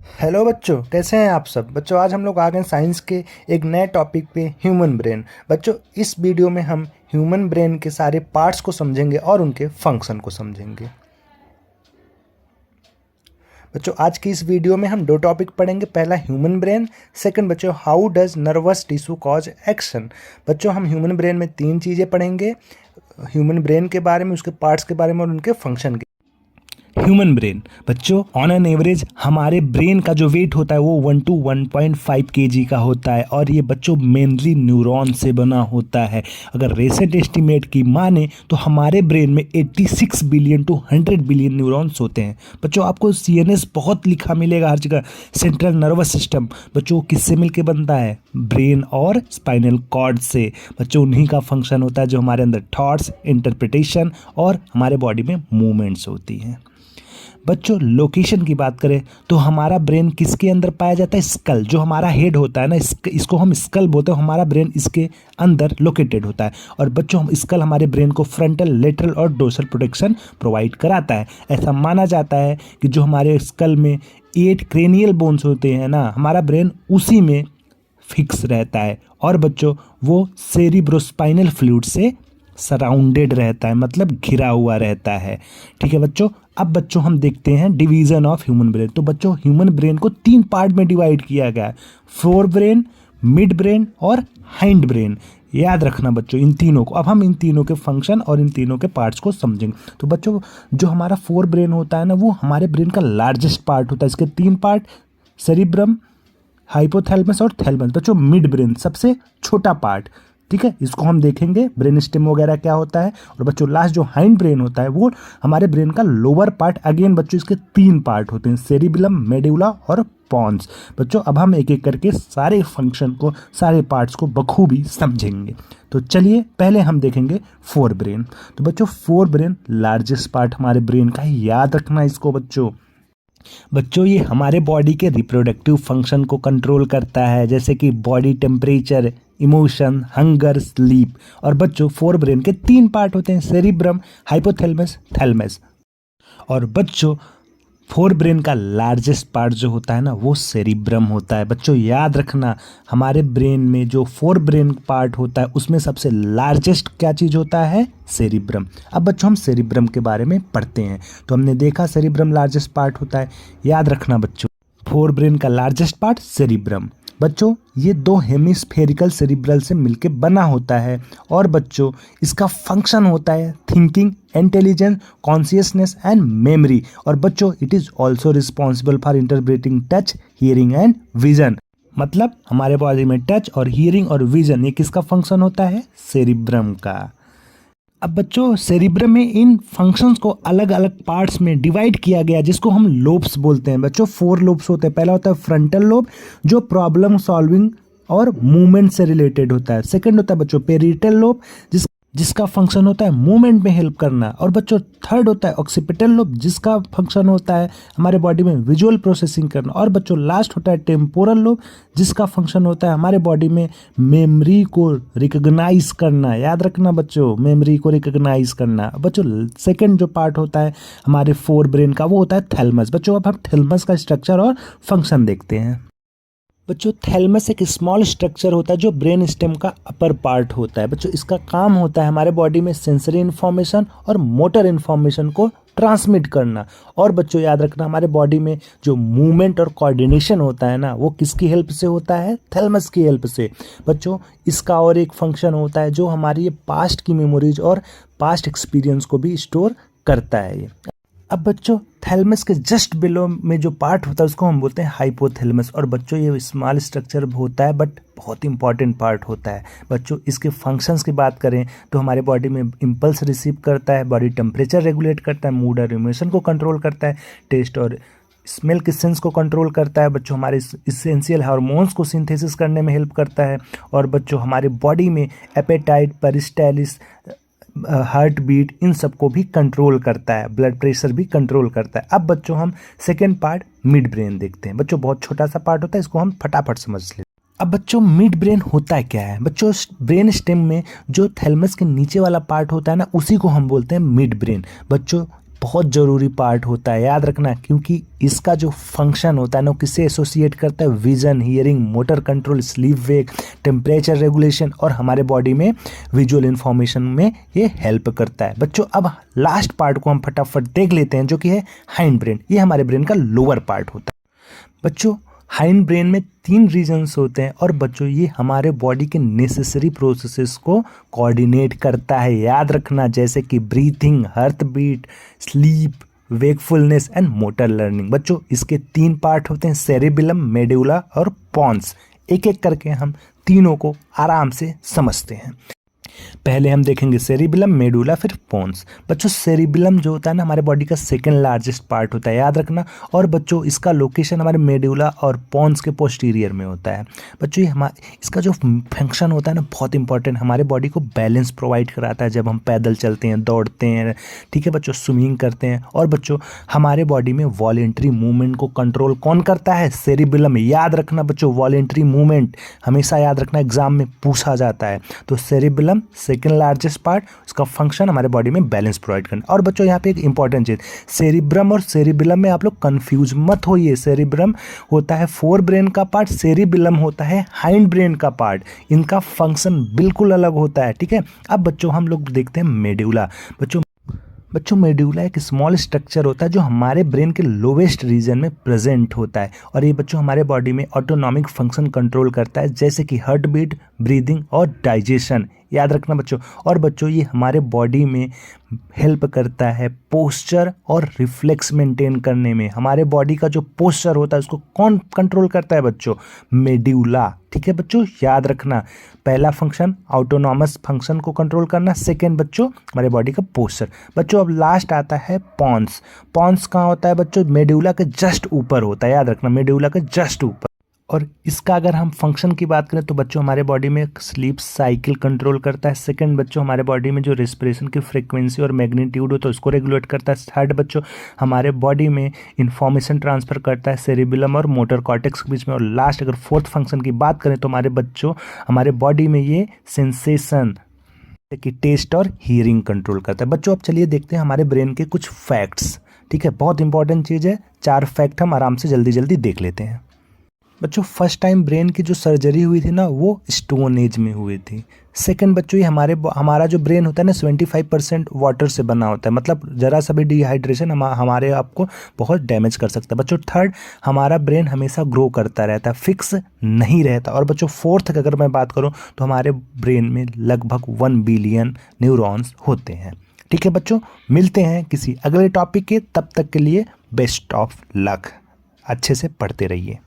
Hello बच्चों, कैसे हैं आप सब। बच्चों आज हम लोग आ गए साइंस के एक नए टॉपिक पे, ह्यूमन ब्रेन। बच्चों इस वीडियो में हम ह्यूमन ब्रेन के सारे पार्ट्स को समझेंगे और उनके फंक्शन को समझेंगे। बच्चों आज की इस वीडियो में हम दो टॉपिक पढ़ेंगे। पहला ह्यूमन ब्रेन, सेकंड बच्चों how does nervous tissue cause action. बच्चों हम ह्यूमन ब्रेन में तीन चीज़ें पढ़ेंगे, ह्यूमन ब्रेन के बारे में, उसके पार्ट्स के बारे में और उनके फंक्शन के। ह्यूमन ब्रेन बच्चों ऑन एन एवरेज हमारे ब्रेन का जो वेट होता है वो 1 to 1.5 केजी का होता है और ये बच्चों मेनली न्यूरॉन से बना होता है। अगर रिसेंट एस्टीमेट की माने तो हमारे ब्रेन में 86 बिलियन टू 100 बिलियन न्यूरॉन्स होते हैं। बच्चों आपको सीएनएस बहुत लिखा मिलेगा हर जगह। सेंट्रल नर्वस सिस्टम बच्चों किससे मिलके बनता है? ब्रेन और स्पाइनल कॉर्ड से। बच्चों उन्हीं का फंक्शन होता है जो हमारे अंदर थॉट्स, इंटरप्रिटेशन और हमारे बॉडी में मूवमेंट्स होती हैं। बच्चों लोकेशन की बात करें तो हमारा ब्रेन किसके अंदर पाया जाता है? स्कल, जो हमारा हेड होता है ना, इसको हम स्कल बोलते हैं। हमारा ब्रेन इसके अंदर लोकेटेड होता है और बच्चों हम स्कल हमारे ब्रेन को फ्रंटल, लेटरल और डोर्सल प्रोटेक्शन प्रोवाइड कराता है। ऐसा माना जाता है कि जो हमारे स्कल में 8 क्रेनियल बोन्स होते हैं ना, हमारा ब्रेन उसी में फिक्स रहता है और बच्चों वो सेरिब्रोस्पाइनल फ्लूइड से सराउंडेड रहता है, मतलब घिरा हुआ रहता है। ठीक है बच्चों, अब बच्चों हम देखते हैं डिवीजन ऑफ ह्यूमन ब्रेन। तो बच्चों ह्यूमन ब्रेन को 3 पार्ट में डिवाइड किया गया है, फोर ब्रेन, मिड ब्रेन और हाइंड ब्रेन। याद रखना बच्चों इन तीनों को। अब हम इन तीनों के फंक्शन और इन तीनों के पार्ट्स को समझेंगे। तो बच्चों जो हमारा फोर ब्रेन होता है ना, वो हमारे ब्रेन का लार्जेस्ट पार्ट होता है। इसके 3 पार्ट, सेरिब्रम, हाइपोथैलेमस और थैलेमस। बच्चों मिड ब्रेन सबसे छोटा पार्ट, ठीक है, इसको हम देखेंगे ब्रेन स्टेम वगैरह क्या होता है। और बच्चों लास्ट जो हाइंड ब्रेन होता है वो हमारे ब्रेन का लोअर पार्ट। अगेन बच्चों इसके 3 पार्ट होते हैं, सेरिबेलम, मेडुला और पॉन्स। बच्चों अब हम एक एक करके सारे फंक्शन को, सारे पार्ट्स को बखूबी समझेंगे। तो चलिए पहले हम देखेंगे फोर ब्रेन। तो बच्चों फोर ब्रेन लार्जेस्ट पार्ट हमारे ब्रेन का है, याद रखना इसको बच्चों। बच्चों ये हमारे बॉडी के रिप्रोडक्टिव फंक्शन को कंट्रोल करता है, जैसे कि body temperature, emotion, hunger, sleep. और बच्चों फोर ब्रेन के 3 पार्ट होते हैं, सेरिब्रम, हाइपोथैलेमस, थैलेमस। और बच्चों फोर ब्रेन का लार्जेस्ट पार्ट जो होता है ना, वो सेरिब्रम होता है। बच्चों याद रखना हमारे ब्रेन में जो फोर ब्रेन पार्ट होता है उसमें सबसे लार्जेस्ट क्या चीज़ होता है? सेरिब्रम। अब बच्चों हम सेरिब्रम के बारे में पढ़ते हैं। तो हमने देखा सेरिब्रम लार्जेस्ट पार्ट होता है। याद रखना बच्चों फोर ब्रेन का लार्जेस्ट पार्ट सेरिब्रम। बच्चों ये 2 हेमिस्फेरिकल सेरिब्रल से मिलके बना होता है और बच्चों इसका फंक्शन होता है thinking, intelligence, consciousness and memory. और बच्चों it is also responsible for interpreting touch, hearing and vision. मतलब हमारे बॉडी में टच और हियरिंग और विजन, ये किसका फंक्शन होता है? सेरिब्रम का। अब बच्चों सेरिब्रम में इन फंक्शंस को अलग अलग पार्ट्स में डिवाइड किया गया, जिसको हम लोब्स बोलते हैं। बच्चों 4 लोब्स होते हैं। पहला होता है फ्रंटल लोब, जो प्रॉब्लम सॉल्विंग और मूवमेंट से रिलेटेड होता है। सेकंड होता है बच्चों पेरिटल लोब, जिसका फंक्शन होता है मूवमेंट में हेल्प करना। और बच्चों थर्ड होता है ऑक्सीपिटल लोब, जिसका फंक्शन होता है हमारे बॉडी में विजुअल प्रोसेसिंग करना। और बच्चों लास्ट होता है टेम्पोरल लोब, जिसका फंक्शन होता है हमारे बॉडी में मेमोरी को रिकॉग्नाइज करना। याद रखना बच्चों, मेमोरी को रिकॉग्नाइज करना। बच्चों सेकंड जो पार्ट होता है हमारे फोर ब्रेन का, वो होता है थैलेमस। बच्चों अब हम थैलेमस का स्ट्रक्चर और फंक्शन देखते हैं। बच्चों थैलेमस एक स्मॉल स्ट्रक्चर होता है जो ब्रेन स्टेम का अपर पार्ट होता है। बच्चों इसका काम होता है हमारे बॉडी में सेंसरी इन्फॉर्मेशन और मोटर इन्फॉर्मेशन को ट्रांसमिट करना। और बच्चों याद रखना हमारे बॉडी में जो मूवमेंट और कोऑर्डिनेशन होता है ना, वो किसकी हेल्प से होता है? थैलेमस की हेल्प से। बच्चों इसका और एक फंक्शन होता है जो हमारी ये पास्ट की मेमोरीज और पास्ट एक्सपीरियंस को भी स्टोर करता है ये। अब बच्चों थैलेमस के जस्ट बिलो में जो पार्ट होता है उसको हम बोलते हैं हाइपोथैलेमस। और बच्चों ये स्मॉल स्ट्रक्चर होता है बट बहुत इंपॉर्टेंट पार्ट होता है। बच्चों इसके फंक्शंस की बात करें तो हमारे बॉडी में इम्पल्स रिसीव करता है, बॉडी टेम्परेचर रेगुलेट करता है, मूड और इमोशन को कंट्रोल करता है, टेस्ट और स्मेल के सेंस को कंट्रोल करता है। बच्चों हमारे इसेंशियल हार्मोन्स को सिंथेसिस करने में हेल्प करता है। और बच्चों हमारे बॉडी में एपेटाइट, पेरिस्टाइलिस, हार्ट बीट, इन सब को भी कंट्रोल करता है, ब्लड प्रेशर भी कंट्रोल करता है। अब बच्चों हम सेकेंड पार्ट मिड ब्रेन देखते हैं। बच्चों बहुत छोटा सा पार्ट होता है, इसको हम फटाफट समझ लेते हैं। अब बच्चों मिड ब्रेन होता है क्या है? बच्चों ब्रेन स्टेम में जो थैलेमस के नीचे वाला पार्ट होता है ना, उसी को हम बोलते हैं मिड ब्रेन। बच्चों बहुत ज़रूरी पार्ट होता है, याद रखना, क्योंकि इसका जो फंक्शन होता है ना किससे एसोसिएट करता है, vision, hearing, motor control, sleep wake, temperature regulation और हमारे बॉडी में विजुअल इन्फॉर्मेशन में ये हेल्प करता है। बच्चों अब लास्ट पार्ट को हम फटाफट देख लेते हैं, जो कि है हाइंड ब्रेन। ये हमारे ब्रेन का लोअर पार्ट होता है। बच्चों हाइंड ब्रेन में 3 रीजन्स होते हैं और बच्चों ये हमारे बॉडी के नेसेसरी प्रोसेसेस को कोऑर्डिनेट करता है, याद रखना, जैसे कि breathing, heart beat, sleep, wakefulness and motor learning. बच्चों इसके 3 पार्ट होते हैं, सेरेबिलम, मेडुला और पॉन्स। एक एक करके हम तीनों को आराम से समझते हैं। पहले हम देखेंगे सेरिबेलम, मेडुला, फिर पोन्स। बच्चों सेरिबेलम जो होता है ना हमारे बॉडी का सेकंड लार्जेस्ट पार्ट होता है, याद रखना। और बच्चों इसका लोकेशन हमारे मेडुला और पोन्स के पोस्टीरियर में होता है। बच्चों ये इसका जो फंक्शन होता है ना बहुत इंपॉर्टेंट, हमारे बॉडी को बैलेंस प्रोवाइड कराता है जब हम पैदल चलते हैं, दौड़ते हैं, ठीक है बच्चों, स्विमिंग करते हैं। और बच्चों हमारे बॉडी में वॉलेंट्री मूवमेंट को कंट्रोल कौन करता है, सेरिबेलम। याद रखना बच्चों, वॉलेंट्री मूवमेंट हमेशा याद रखना, एग्जाम में पूछा जाता है। तो सेरिबेलम सेकेंड लार्जेस्ट पार्ट, उसका फंक्शन हमारे बॉडी में बैलेंस प्रोवाइड करना। और बच्चों यहाँ पे एक इंपॉर्टेंट चीज, सेरिब्रम और सेरिबेलम में आप लोग कंफ्यूज मत होइए। सेरिब्रम होता है फोर ब्रेन का पार्ट, सेरिबेलम होता है हाइंड ब्रेन का पार्ट। इनका फंक्शन बिल्कुल अलग होता है, ठीक है। अब बच्चों हम लोग देखते हैं मेडुला। बच्चों मेडुला एक स्मॉल स्ट्रक्चर होता है जो हमारे ब्रेन के लोवेस्ट रीजन में प्रेजेंट होता है और ये बच्चों हमारे बॉडी में ऑटोनॉमिक फंक्शन कंट्रोल करता है, जैसे कि हार्ट बीट, ब्रीदिंग और डाइजेशन, याद रखना बच्चों। और बच्चों ये हमारे बॉडी में हेल्प करता है पोस्चर और रिफ्लेक्स मेंटेन करने में। हमारे बॉडी का जो पोस्चर होता है उसको कौन कंट्रोल करता है बच्चों, मेडुला, ठीक है बच्चों, याद रखना। पहला फंक्शन ऑटोनॉमस फंक्शन को कंट्रोल करना, सेकेंड बच्चों हमारे बॉडी का पोस्चर। बच्चों अब लास्ट आता है पॉन्स। पॉन्स कहाँ होता है बच्चों, मेडुला के जस्ट ऊपर होता है, याद रखना, मेडुला के जस्ट ऊपर। और इसका अगर हम फंक्शन की बात करें तो बच्चों हमारे बॉडी में स्लीप साइकिल कंट्रोल करता है। सेकंड बच्चों हमारे बॉडी में जो रेस्पिरेशन की फ्रीक्वेंसी और मैग्नीट्यूड हो तो उसको रेगुलेट करता है। थर्ड बच्चों हमारे बॉडी में इंफॉर्मेशन ट्रांसफर करता है सेरिबेलम और मोटर कॉर्टेक्स के बीच में। और लास्ट अगर फोर्थ फंक्शन की बात करें तो हमारे बच्चों हमारे बॉडी में ये सेंसेशन कि टेस्ट और हियरिंग कंट्रोल करता है। बच्चों अब चलिए देखते हैं हमारे ब्रेन के कुछ फैक्ट्स, ठीक है, बहुत इंपॉर्टेंट चीज़ है। 4 फैक्ट हम आराम से जल्दी जल्दी देख लेते हैं। बच्चों फर्स्ट टाइम ब्रेन की जो सर्जरी हुई थी ना वो स्टोन एज में हुई थी। सेकंड बच्चों ये हमारा जो ब्रेन होता है ना 75% वाटर से बना होता है, मतलब जरा सा भी डिहाइड्रेशन हमारे आपको बहुत डैमेज कर सकता है। बच्चों थर्ड हमारा ब्रेन हमेशा ग्रो करता रहता है, फिक्स नहीं रहता। और बच्चों फोर्थ की अगर मैं बात करूँ तो हमारे ब्रेन में लगभग 1 बिलियन न्यूरॉन्स होते हैं, ठीक है बच्चों। मिलते हैं किसी अगले टॉपिक के, तब तक के लिए बेस्ट ऑफ लक, अच्छे से पढ़ते रहिए।